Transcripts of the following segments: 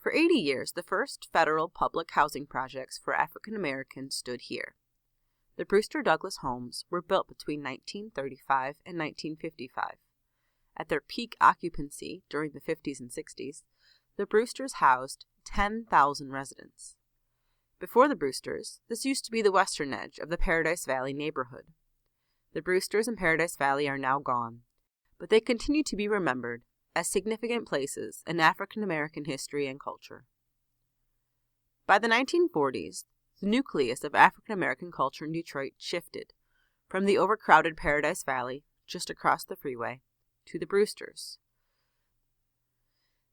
For 80 years, the first federal public housing projects for African Americans stood here. The Brewster Douglas homes were built between 1935 and 1955. At their peak occupancy during the 50s and 60s, the Brewsters housed 10,000 residents. Before the Brewsters, this used to be the western edge of the Paradise Valley neighborhood. The Brewsters and Paradise Valley are now gone, but they continue to be remembered as significant places in African American history and culture. By the 1940s, the nucleus of African American culture in Detroit shifted from the overcrowded Paradise Valley, just across the freeway, to the Brewsters.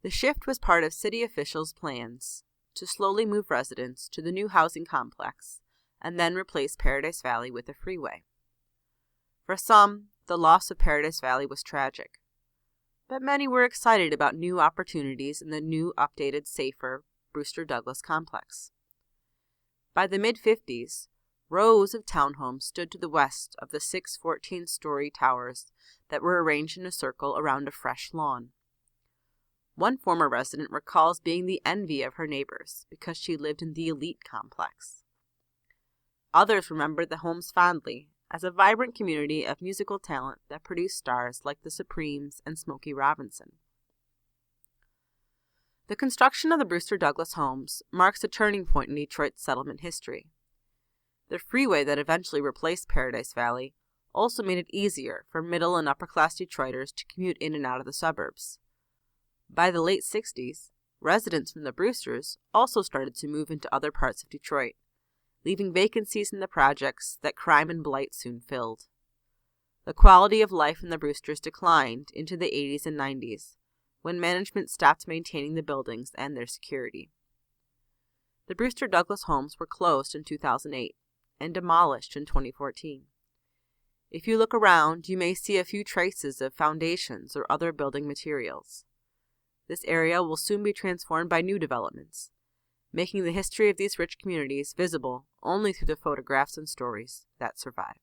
The shift was part of city officials' plans to slowly move residents to the new housing complex and then replace Paradise Valley with a freeway. For some, the loss of Paradise Valley was tragic, but many were excited about new opportunities in the new, updated, safer Brewster Douglas complex. By the mid-50s, rows of townhomes stood to the west of the 6 14-story towers that were arranged in a circle around a fresh lawn. One former resident recalls being the envy of her neighbors because she lived in the elite complex. Others remembered the homes fondly as a vibrant community of musical talent that produced stars like the Supremes and Smokey Robinson. The construction of the Brewster Douglas homes marks a turning point in Detroit's settlement history. The freeway that eventually replaced Paradise Valley also made it easier for middle and upper-class Detroiters to commute in and out of the suburbs. By the late 60s, residents from the Brewsters also started to move into other parts of Detroit, leaving vacancies in the projects that crime and blight soon filled. The quality of life in the Brewsters declined into the 80s and 90s, when management stopped maintaining the buildings and their security. The Brewster Douglas homes were closed in 2008 and demolished in 2014. If you look around, you may see a few traces of foundations or other building materials. This area will soon be transformed by new developments, making the history of these rich communities visible only through the photographs and stories that survive.